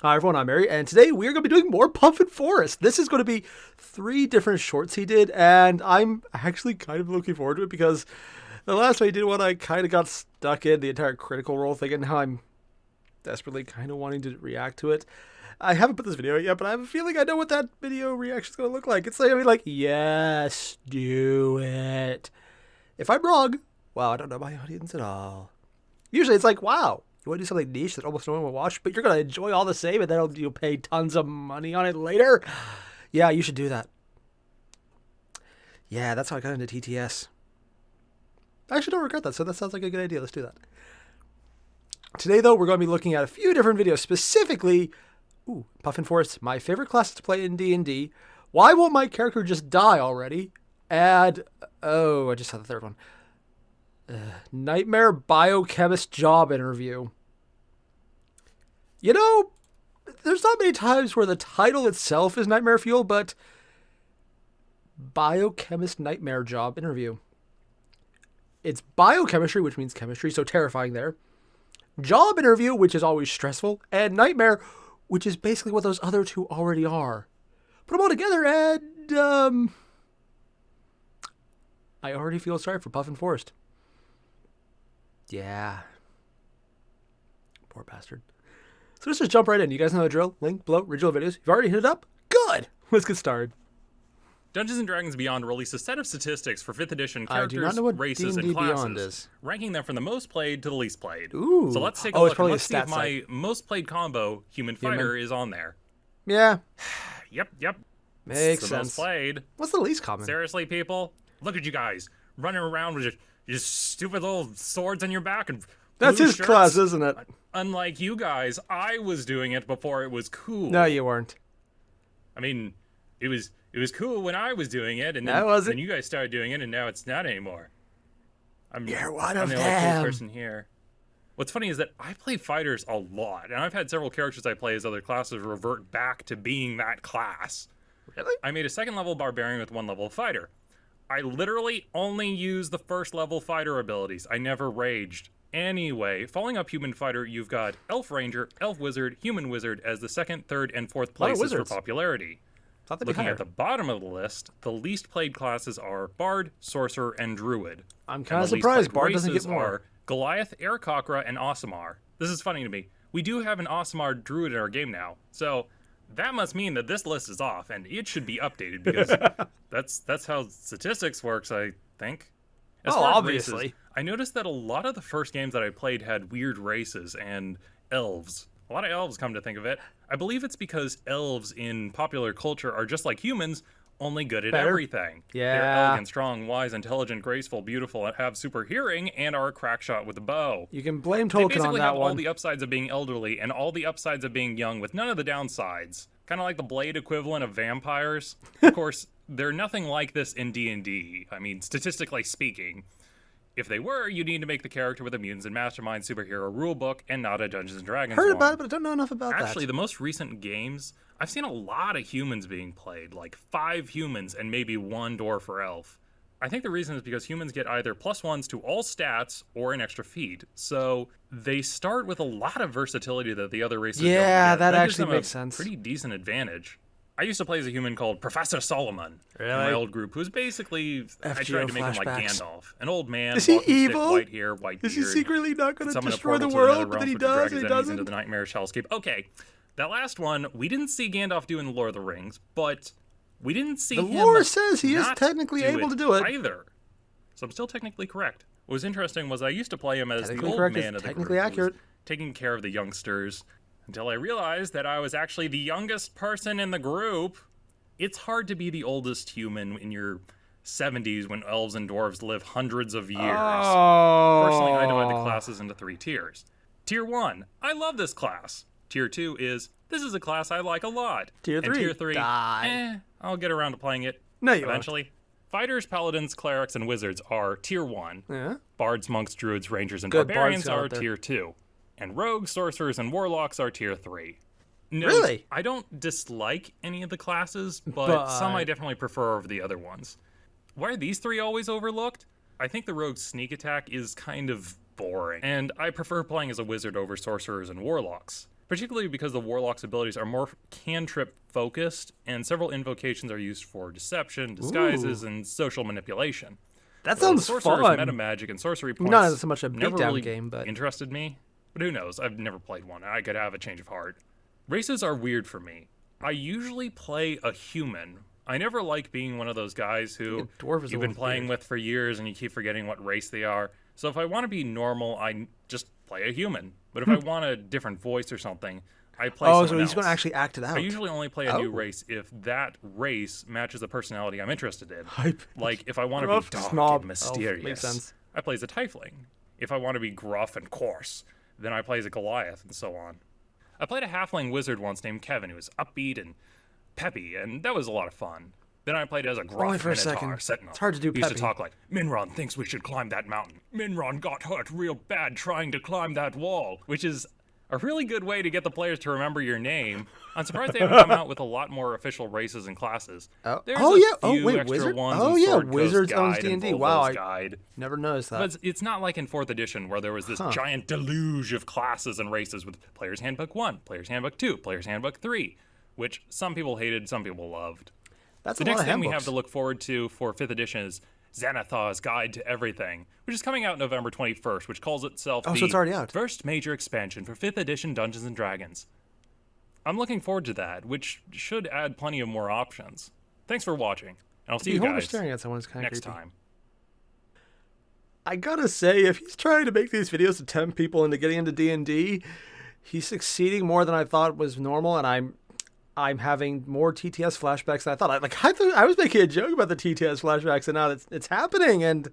Hi everyone, I'm Airier, and today we're going to be doing more Puffin Forest. This is going to be 3 different shorts he did, and I'm actually kind of looking forward to it because the last time he did one, I kind of got stuck in the entire Critical Role thing, and now I'm desperately kind of wanting to react to it. I haven't put this video out yet, but I have a feeling I know what that video reaction is going to look like. It's going to be like, yes, do it. If I'm wrong, well, I don't know my audience at all. Usually it's like, wow, you want to do something niche that almost no one will watch, but you're going to enjoy all the same, and then you'll pay tons of money on it later? Yeah, you should do that. Yeah, that's how I got into TTS. I actually don't regret that, so that sounds like a good idea. Let's do that. Today, though, we're going to be looking at a few different videos, specifically, Puffin Forest, my favorite class to play in D&D. Why won't my character just die already? And, I just saw the third one. Nightmare Biochemist job interview. You know, there's not many times where the title itself is Nightmare Fuel, but Biochemist Nightmare job interview. It's biochemistry, which means chemistry, so terrifying there. Job interview, which is always stressful. And nightmare, which is basically what those other two already are. Put them all together and, I already feel sorry for Puffin Forest. Yeah. Poor bastard. So let's just jump right in. You guys know the drill. Link below, original videos. You've already hit it up? Good! Let's get started. Dungeons & Dragons Beyond released a set of statistics for 5th edition I do characters, not know what races, D&D and classes, Beyond is. ranking them from the most played to the least played. Ooh. So let's take a it's look and probably let's a see if stat my site. most played combo, Human Fighter, is on there. Yeah. Yep. Makes It's the sense. most played. What's the least common? Seriously, people? Look at you guys, running around with your stupid little swords on your back and That's blue his shirts. class, isn't it? Unlike you guys, I was doing it before it was cool. No, you weren't. I mean, it was cool when I was doing it, and That wasn't. then you guys started doing it, and now it's not anymore. You're one I'm of the only cool them. person here. What's funny is that I play fighters a lot, and I've had several characters I play as other classes revert back to being that class. Really? I made a 2nd level barbarian with 1 level fighter. I literally only use the 1st level fighter abilities. I never raged. Anyway, following up Human Fighter, you've got Elf Ranger, Elf Wizard, Human Wizard as the 2nd, 3rd, and 4th places for wizards. popularity. Thought they'd be Looking higher. at the bottom of the list, the least played classes are Bard, Sorcerer, and Druid. I'm And kind of the least surprised played Bard doesn't races get more. are Goliath, Aarakocra, and Aasimar. This is funny to me. We do have an Aasimar Druid in our game now, so that must mean that this list is off, and it should be updated because that's how statistics works, I think. As far as obviously. races, I noticed that a lot of the first games that I played had weird races and elves. A lot of elves, come to think of it. I believe it's because elves in popular culture are just like humans, only good at Better. everything. They're Yeah. elegant, strong, wise, intelligent, graceful, beautiful, have super hearing, and are a crack shot with a bow. You can blame They Tolkien basically on have that all one. the upsides of being elderly and all the upsides of being young with none of the downsides. Kind of like the Blade equivalent of vampires. Of course, they're nothing like this in D&D. I mean, statistically speaking. If they were, you'd need to make the character with a Mutants and Mastermind superhero rulebook and not a Dungeons & Dragons Heard one. about it, but I don't know enough about Actually, that. the most recent games, I've seen a lot of humans being played, like 5 humans and maybe 1 dwarf or elf. I think the reason is because humans get either +1s to all stats or an extra feat, so they start with a lot of versatility that the other races don't Yeah, get. that gives actually them makes a sense. pretty decent advantage. I used to play as a human called Professor Solomon in my Really? old group, who's basically, I FGO tried to make him like flashbacks. Gandalf, an old man, Is he walking stick, evil? white hair, white beard. Is he secretly not going to Summon a destroy the portal to another world, but then realm he for does, dragons and he enemies into doesn't? the nightmarish hellscape. Okay, that last one, we didn't see Gandalf do in Lord of the Rings, but we didn't see The him lore says he is not technically able to do it. either. So I'm still technically correct. What was interesting was I used to play him as the Technically old correct is man of the technically group who was accurate. taking care of the youngsters, until I realized that I was actually the youngest person in the group. It's hard to be the oldest human in your 70s when elves and dwarves live hundreds of years. Oh. Personally, I divide the classes into 3 tiers. Tier 1, I love this class. Tier 2 is, this is a class I like a lot. Tier And 3, Tier 3, die. I'll get around to playing it No, you won't. eventually. Fighters, paladins, clerics, and wizards are Tier 1. Yeah. Bards, monks, druids, rangers, and Good, barbarians bards out are there. Tier 2. And rogues, sorcerers, and warlocks are Tier 3. Note, Really? I don't dislike any of the classes, but some I But- definitely prefer over the other ones. Why are these 3 always overlooked? I think the rogue's sneak attack is kind of boring, and I prefer playing as a wizard over sorcerers and warlocks. particularly because the Warlock's abilities are more cantrip focused, and several invocations are used for deception, disguises, and social manipulation. That sounds Sorcerer's fun. meta magic and sorcery points Not so much a never beatdown really game, but interested me. But who knows? I've never played one. I could have a change of heart. Races are weird for me. I usually play a human. I never like being one of those guys who dwarf is you've the been one playing weird. with for years and you keep forgetting what race they are. So if I want to be normal, I just play a human. But if I want a different voice or something, I play someone so he's else. going to actually act it out. I usually only play a new race if that race matches the personality I'm interested in. Like, if I want to be Gruff, dark snob, and elf, mysterious, makes sense. I play as a tiefling. If I want to be gruff and coarse, then I play as a Goliath, and so on. I played a halfling wizard once named Kevin, who was upbeat and peppy, and that was a lot of fun. Then I played as a gruff Only for a minotaur second. sentinel. It's hard to do He used to peppy. talk like, Minron thinks we should climb that mountain. Minron got hurt real bad trying to climb that wall, which is a really good way to get the players to remember your name. I'm surprised they haven't come out with a lot more official races and classes. There's a few extra Wizard? ones Oh in yeah, Sword Coast Wizards owns Guide and D&D. Wow, Volvo's I Guide. never noticed that. But it's not like in 4th edition where there was this giant deluge of classes and races with Player's Handbook 1, Player's Handbook 2, Player's Handbook 3, which some people hated, some people loved. That's The a lot next of thing we handbooks. have to look forward to for 5th edition is Xanathar's Guide to Everything, which is coming out November 21st, which calls itself so the it's already out. first major expansion for 5th edition Dungeons & Dragons. I'm looking forward to that, which should add plenty of more options. Thanks for watching, and I'll see you Beholder guys staring at someone is kind of next creepy. time. I gotta say, if he's trying to make these videos to tempt people into getting into D&D, he's succeeding more than I thought was normal, and I'm having more TTS flashbacks than I thought. I was making a joke about the TTS flashbacks, and now it's happening, and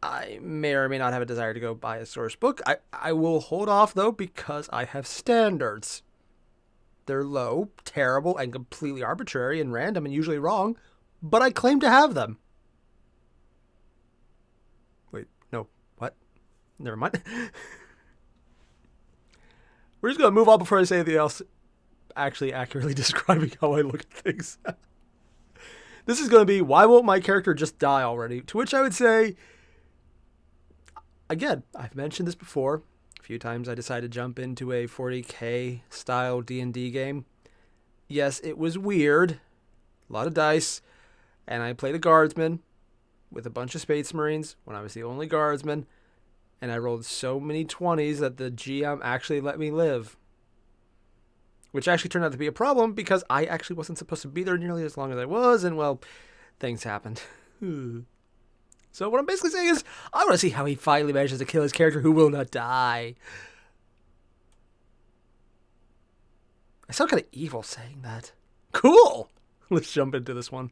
I may or may not have a desire to go buy a source book. I will hold off, though, because I have standards. They're low, terrible, and completely arbitrary and random and usually wrong, but I claim to have them. Wait, no, what? Never mind. We're just going to move on before I say anything else actually accurately describing how I look at things. This is going to be, why won't my character just die already? To which I would say, again, I've mentioned this before. A few times I decided to jump into a 40k style D&D game. Yes, it was weird. A lot of dice. And I played a guardsman with a bunch of Space Marines when I was the only guardsman. And I rolled so many 20s that the GM actually let me live. Which actually turned out to be a problem because I actually wasn't supposed to be there nearly as long as I was. And, well, things happened. So what I'm basically saying is, I want to see how he finally manages to kill his character who will not die. I sound kind of evil saying that. Cool! Let's jump into this one.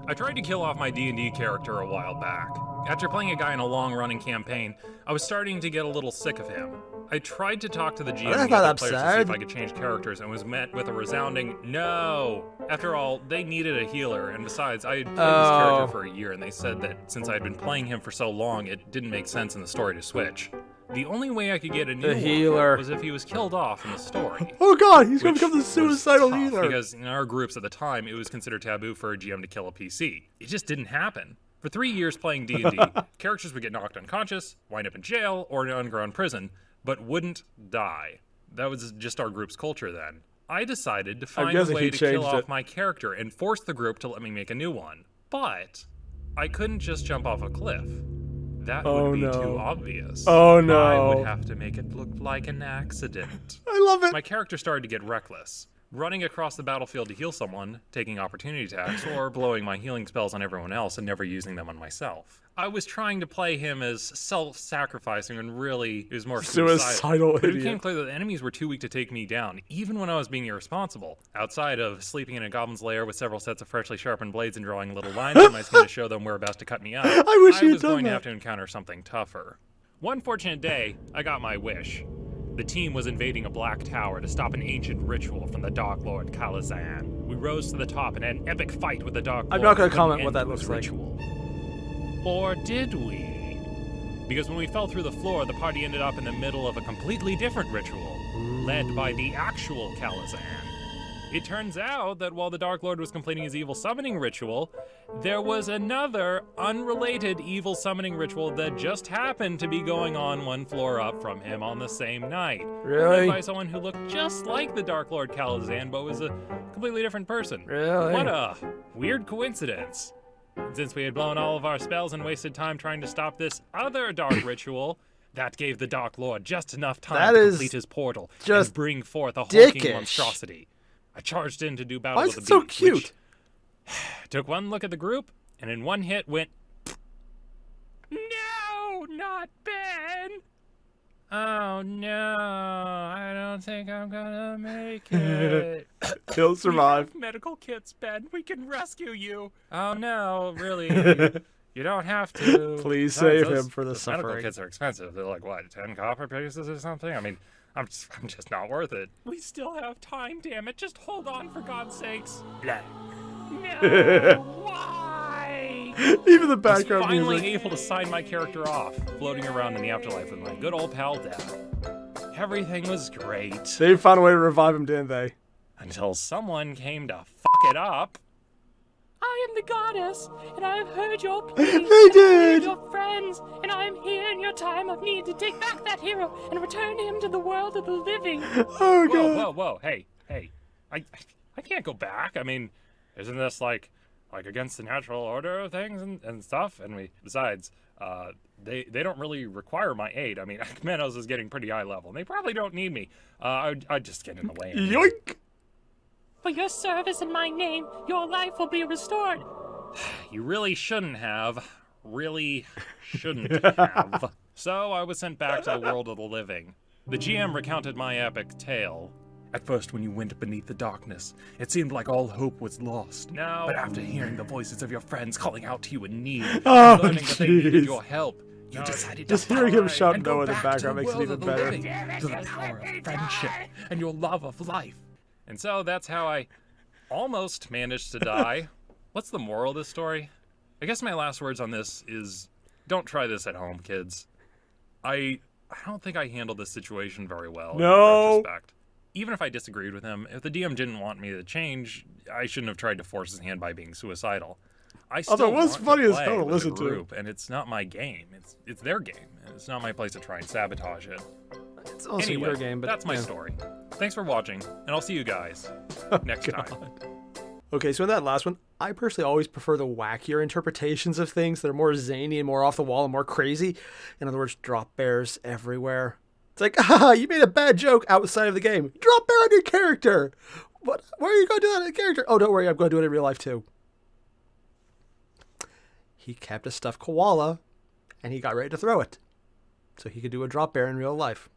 I tried to kill off my D&D character a while back. After playing a guy in a long-running campaign, I was starting to get a little sick of him. I tried to talk to the GM That's and get not the players to see absurd. if I could change characters and was met with a resounding no. After all, they needed a healer, and besides, I had played this character for a year and they said that since I had been playing him for so long, it didn't make sense in the story to switch. The only way I could get a new healer. one was if he was killed off in the story. Oh god, he's going to Which become the was suicidal tough, healer. Because in our groups at the time, it was considered taboo for a GM to kill a PC. It just didn't happen. For 3 years playing D&D, characters would get knocked unconscious, wind up in jail, or in an underground prison, but wouldn't die. That was just our group's culture then. I decided to find a guessing way he to kill changed off it. my character and force the group to let me make a new one. But I couldn't just jump off a cliff. That would be too obvious. Oh, no. I would have to make it look like an accident. I love it. My character started to get reckless, running across the battlefield to heal someone, taking opportunity attacks, or blowing my healing spells on everyone else and never using them on myself. I was trying to play him as self-sacrificing when really it was more Suicidal But it idiot. became clear that the enemies were too weak to take me down, even when I was being irresponsible. Outside of sleeping in a goblin's lair with several sets of freshly sharpened blades and drawing little lines on my skin to show them whereabouts to cut me up, I wish you had was done going to that. have to encounter something tougher. One fortunate day, I got my wish. The team was invading a black tower to stop an ancient ritual from the Dark Lord Kalazan. We rose to the top and had an epic fight with the Dark Lord. I'm not gonna to put comment an what end that to looks his like. Ritual. Or did we? Because when we fell through the floor, the party ended up in the middle of a completely different ritual, led by the actual Kalazan. It turns out that while the Dark Lord was completing his evil summoning ritual, there was another unrelated evil summoning ritual that just happened to be going on one floor up from him on the same night. Really? Led by someone who looked just like the Dark Lord Calazan, but was a completely different person. Really? What a weird coincidence. Since we had blown all of our spells and wasted time trying to stop this other dark ritual, that gave the Dark Lord just enough time to complete his portal and bring forth a hulking monstrosity. I charged in to do battle with the beast. Why is it so cute? Took one look at the group, and in one hit went, "No, not Ben! Oh no, I don't think I'm gonna make it." He'll survive. We have medical kits, Ben. We can rescue you. Oh no, really? You don't have to. Please save him for the suffering. Medical kits are expensive. They're like, what, 10 copper pieces or something? I mean, I'm just not worth it. We still have time, damn it. Just hold on, for God's sakes. Blah. No, why? Even the background I was finally music. able to sign my character off, floating around in the afterlife with my good old pal Dad. Everything was great. They found a way to revive him, didn't they? Until someone came to fuck it up. I am the goddess, and I have heard your pleas. They did! Your friends, and I am here in your time of need to take back that hero and return him to the world of the living. Oh, God. Whoa, hey. I can't go back. I mean, isn't this like against the natural order of things and stuff? And besides, they don't really require my aid. I mean, Akmenos is getting pretty high level, and they probably don't need me. I'd just get in the way. Yoink! For your service in my name, your life will be restored. You really shouldn't have. So I was sent back to the world of the living. The GM recounted my epic tale. At first, when you went beneath the darkness, it seemed like all hope was lost. No. But after hearing the voices of your friends calling out to you in need, and learning that they needed your help, you decided to Just hearing him shout and no go in the back background to makes the it even world of better. the living, to the power of friendship and your love of life. And so that's how I almost managed to die. What's the moral of this story? I guess my last words on this is, don't try this at home, kids. I don't think I handled this situation very well. No. In retrospect. Even if I disagreed with him, if the DM didn't want me to change, I shouldn't have tried to force his hand by being suicidal. I still Although it was want funny to as play hell to with listen the to. group, and it's not my game. It's their game, and it's not my place to try and sabotage it. It's also Anyway, your game, but that's my yeah. story. Thanks for watching, and I'll see you guys next time. Okay, so in that last one, I personally always prefer the wackier interpretations of things that are more zany and more off the wall and more crazy. In other words, drop bears everywhere. It's like, you made a bad joke outside of the game. Drop bear on your character. What? Why are you going to do that on a character? Oh, don't worry, I'm going to do it in real life too. He kept a stuffed koala, and he got ready to throw it, so he could do a drop bear in real life.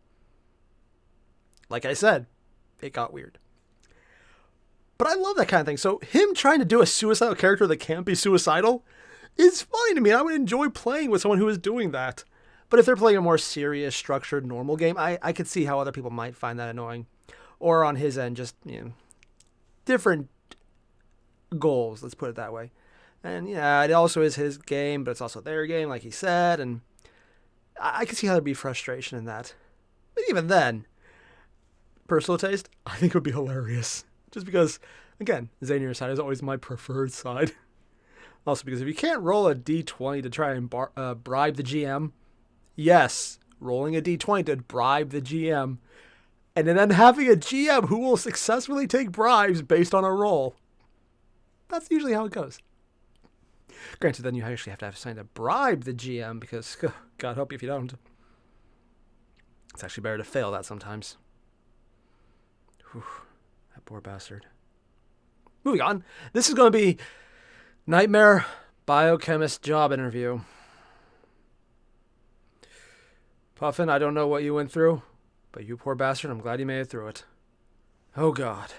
Like I said, it got weird. But I love that kind of thing. So him trying to do a suicidal character that can't be suicidal is fine to me. I would enjoy playing with someone who is doing that. But if they're playing a more serious, structured, normal game, I could see how other people might find that annoying. Or on his end, just, different goals, let's put it that way. And yeah, it also is his game, but it's also their game, like he said. And I can see how there'd be frustration in that. But even then, personal taste, I think it would be hilarious. Just because, again, Zanier side is always my preferred side. Also because if you can't roll a d20 to try and bribe the GM, yes, rolling a d20 to bribe the GM, and then having a GM who will successfully take bribes based on a roll. That's usually how it goes. Granted, then you actually have to have something to bribe the GM because, God help you if you don't. It's actually better to fail that sometimes. Whew. That poor bastard. Moving on. This is going to be Nightmare Biochemist job interview. Puffin, I don't know what you went through, but you poor bastard, I'm glad you made it through it. Oh, God.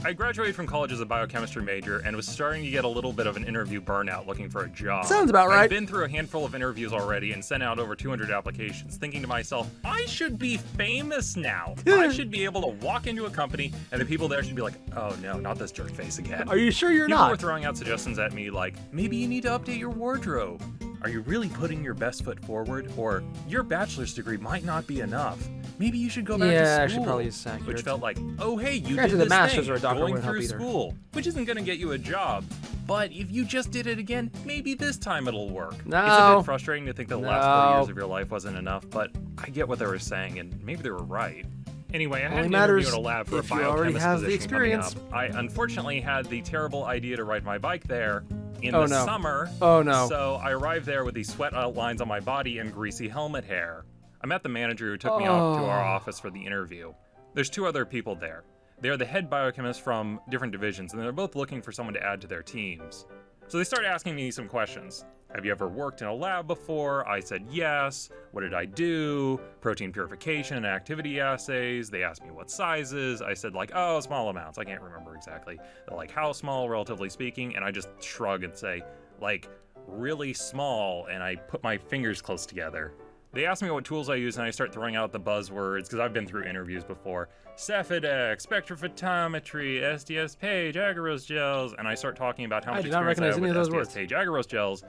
I graduated from college as a biochemistry major and was starting to get a little bit of an interview burnout looking for a job. Sounds about right. I've been through a handful of interviews already and sent out over 200 applications, thinking to myself, I should be famous now. I should be able to walk into a company and the people there should be like, oh no, not this jerk face again. Are you sure you're People were not? throwing out suggestions at me like, maybe you need to update your wardrobe. Are you really putting your best foot forward? Or your bachelor's degree might not be enough. maybe you should go back to Yeah, school. I should probably use accurate. Which felt like, oh hey, you Granted, did the this masters thing, or a doctor going wouldn't help through either. school, which isn't gonna get you a job. But if you just did it again, maybe this time it'll work. It's a No. bit frustrating to think the last 4 years of your life wasn't enough, but I get what they were saying, and maybe they were right. Anyway, I had Only an matters interview in a lab for a if you already biochemist have the position coming experience. up. I unfortunately had the terrible idea to ride my bike there in Oh, the no. summer. Oh, no. So I arrived there with these sweat outlines on my body and greasy helmet hair. I met the manager who took me up to our office for the interview. There's 2 other people there. They're the head biochemists from different divisions, and they're both looking for someone to add to their teams. So they started asking me some questions. Have you ever worked in a lab before? I said yes. What did I do? Protein purification and activity assays. They asked me what sizes. I said like, oh, small amounts. I can't remember exactly. They're like, how small, relatively speaking? And I just shrug and say, like, really small. And I put my fingers close together. They asked me what tools I use, and I start throwing out the buzzwords, because I've been through interviews before. Cephidex, spectrophotometry, SDS Page, agarose gels, and I start talking about how much I do not experience recognize I have any of with those words. SDS Page agarose gels.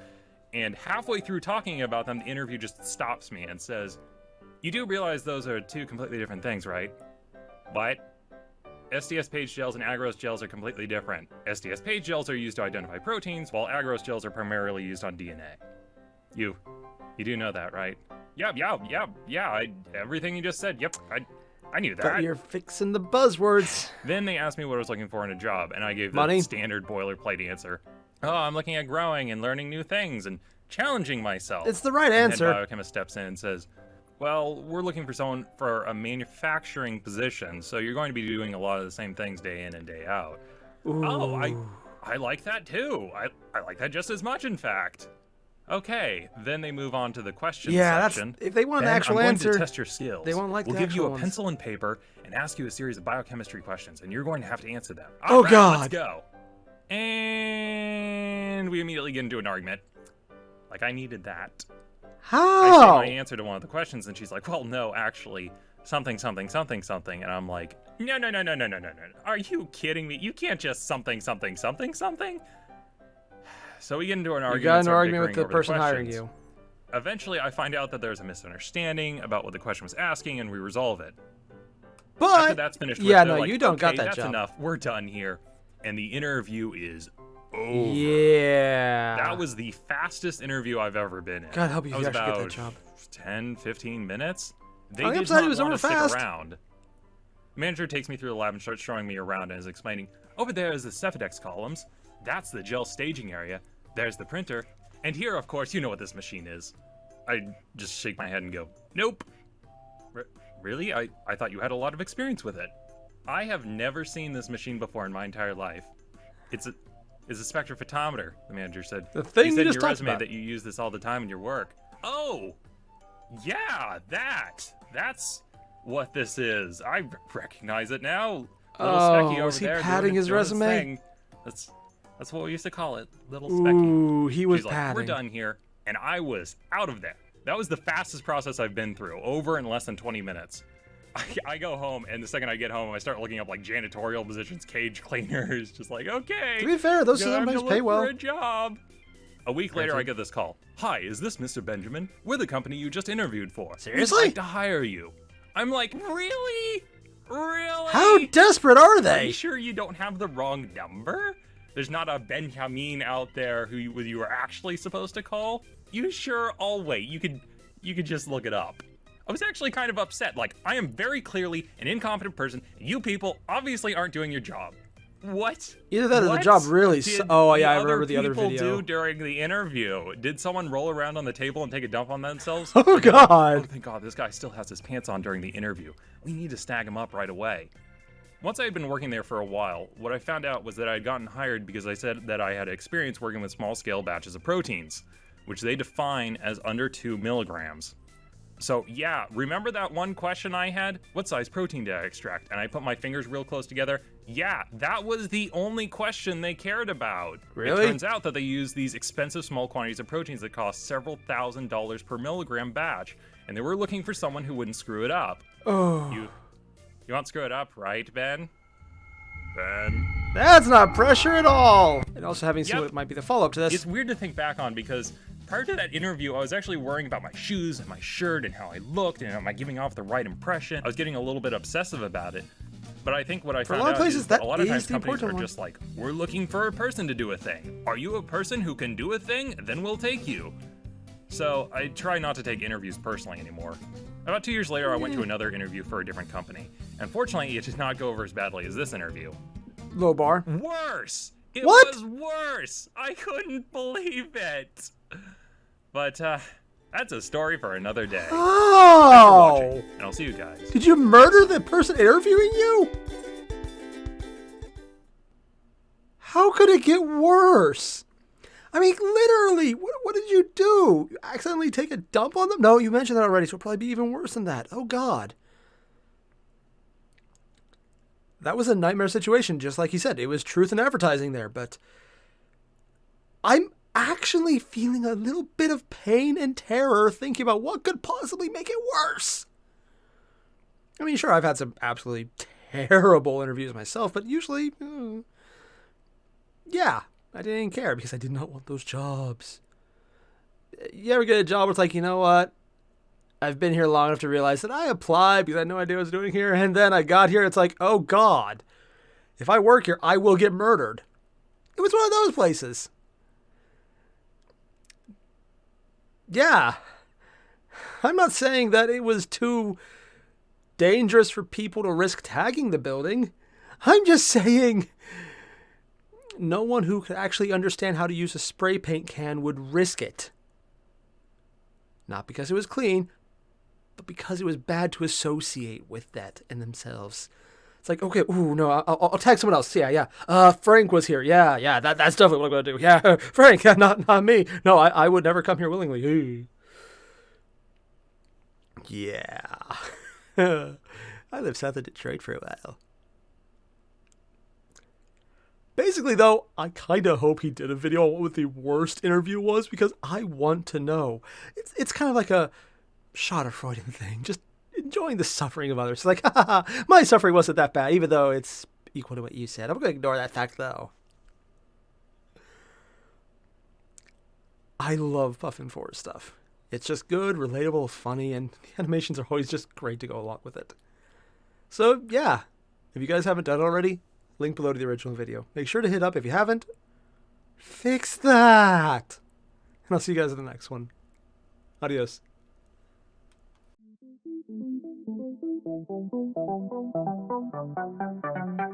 And halfway through talking about them, the interview just stops me and says, you do realize those are 2 completely different things, right? What? SDS Page gels and agarose gels are completely different. SDS Page gels are used to identify proteins, while agarose gels are primarily used on DNA. You do know that, right? Yeah. Everything you just said, yep, I knew that. But you're fixing the buzzwords. Then they asked me what I was looking for in a job, and I gave the Money? standard boilerplate answer. Oh, I'm looking at growing and learning new things and challenging myself. It's the right And answer. head biochemist steps in and says, well, we're looking for someone for a manufacturing position, so you're going to be doing a lot of the same things day in and day out. Ooh. Oh, I like that too. I like that just as much, in fact. Okay, then they move on to the question section. If they want an Then actual I'm going answer, to test your skills. they won't like We'll the give you a actual ones. pencil and paper and ask you a series of biochemistry questions, and you're going to have to answer them. Oh, All right, God. Let's go. And we immediately get into an argument. Like, I needed that. I say how? my answer to one of the questions, and she's like, well, no, actually, something. And I'm like, no. Are you kidding me? You can't just something. So we get into an argument. You got an start argument with bickering the over person hiring questions. you. Eventually, I find out that there's a misunderstanding about what the question was asking, and we resolve it. After But that's finished, yeah, they're no, like, you don't okay, got that that's job. enough. We're done here. And the interview is over. Yeah. That was the fastest interview I've ever been in. God help you That if was you actually get about that job. 10, 15 minutes. They On the did upside, it not was want over to stick fast. around. Manager takes me through the lab and starts showing me around and is explaining, over there is the Cephidex columns. That's the gel staging area. There's the printer. And here, of course, you know what this machine is. I just shake my head and go, nope. Really? I thought you had a lot of experience with it. I have never seen this machine before in my entire life. It's a spectrophotometer, the manager said. The thing you you said in just your talked resume about. that you use this all the time in your work. Oh, yeah, that's what this is. I recognize it now. Little Specky over was he there padding doing his doing resume? thing. That's what we used to call it, Little Specky. Ooh, he was She's like, padding. we're done here, and I was out of there. That was the fastest process I've been through, over in less than 20 minutes. I go home, and the second I get home, I start looking up like janitorial positions, cage cleaners, just like, okay. To be fair, those time sometimes to pay look well. for a job. A week later, I get this call. Hi, is this Mr. Benjamin? We're the company you just interviewed for. Seriously? We'd like to hire you. I'm like, really? Really? How desperate are Are they? you sure you don't have the wrong number? There's not a Benjamin out there who you were actually supposed to call? You sure? I'll wait. You could just look it up. I was actually kind of upset. Like, I am very clearly an incompetent person, and you people obviously aren't doing your job. What? Either that or the What job really. did Oh yeah, I the remember the other people video. do during the interview? Did someone roll around on the table and take a dump on themselves? Oh Or they're like, God. oh, thank God, this guy still has his pants on during the interview. We need to snag him up right away. Once I had been working there for a while, what I found out was that I had gotten hired because I said that I had experience working with small-scale batches of proteins, which they define as under 2 milligrams. So yeah, remember that one question I had? What size protein did I extract? And I put my fingers real close together. Yeah, that was the only question they cared about. Really? It turns out that they use these expensive small quantities of proteins that cost several $1,000s per milligram batch, and they were looking for someone who wouldn't screw it up. Oh. You won't screw it up, right, Ben? Ben? That's not pressure at all. And also having seen Yep. what might be the follow-up to this. It's weird to think back on because prior to that interview, I was actually worrying about my shoes and my shirt and how I looked and am I giving off the right impression. I was getting a little bit obsessive about it. But I think what I found out is that a lot of times companies are just like, we're looking for a person to do a thing. Are you a person who can do a thing? Then we'll take you. So I try not to take interviews personally anymore. About 2 years later, I went to another interview for a different company. Unfortunately, it did not go over as badly as this interview. Low bar. Worse! It What? was worse! I couldn't believe it! But, that's a story for another day. Oh! Thanks for watching, and I'll see you guys. Did you murder the person interviewing you? How could it get worse? I mean, literally, what did you do? You accidentally take a dump on them? No, you mentioned that already, so it'll probably be even worse than that. Oh, God. That was a nightmare situation, just like he said. It was truth in advertising there, but I'm actually feeling a little bit of pain and terror thinking about what could possibly make it worse. I mean, sure, I've had some absolutely terrible interviews myself, but usually, yeah, I didn't care because I did not want those jobs. You ever get a job where it's like, you know what? I've been here long enough to realize that I applied because I had no idea what I was doing here, and then I got here, it's like, oh God, if I work here, I will get murdered. It was one of those places. Yeah. I'm not saying that it was too dangerous for people to risk tagging the building. I'm just saying no one who could actually understand how to use a spray paint can would risk it. Not because it was clean, but because it was bad to associate with that and themselves. It's like, okay, ooh, no, I'll tag someone else. Yeah. Frank was here. Yeah, that's definitely what I'm going to do. Yeah, Frank, not me. No, I would never come here willingly. Ooh. Yeah. I lived south of Detroit for a while. Basically, though, I kind of hope he did a video on what the worst interview was because I want to know. It's kind of like a Schadenfreude thing, just enjoying the suffering of others. It's like, my suffering wasn't that bad, even though it's equal to what you said. I'm going to ignore that fact, though. I love Puffin Forest stuff. It's just good, relatable, funny, and the animations are always just great to go along with it. So, yeah, if you guys haven't done it already, link below to the original video. Make sure to hit up if you haven't. Fix that! And I'll see you guys in the next one. Adios. Thank you.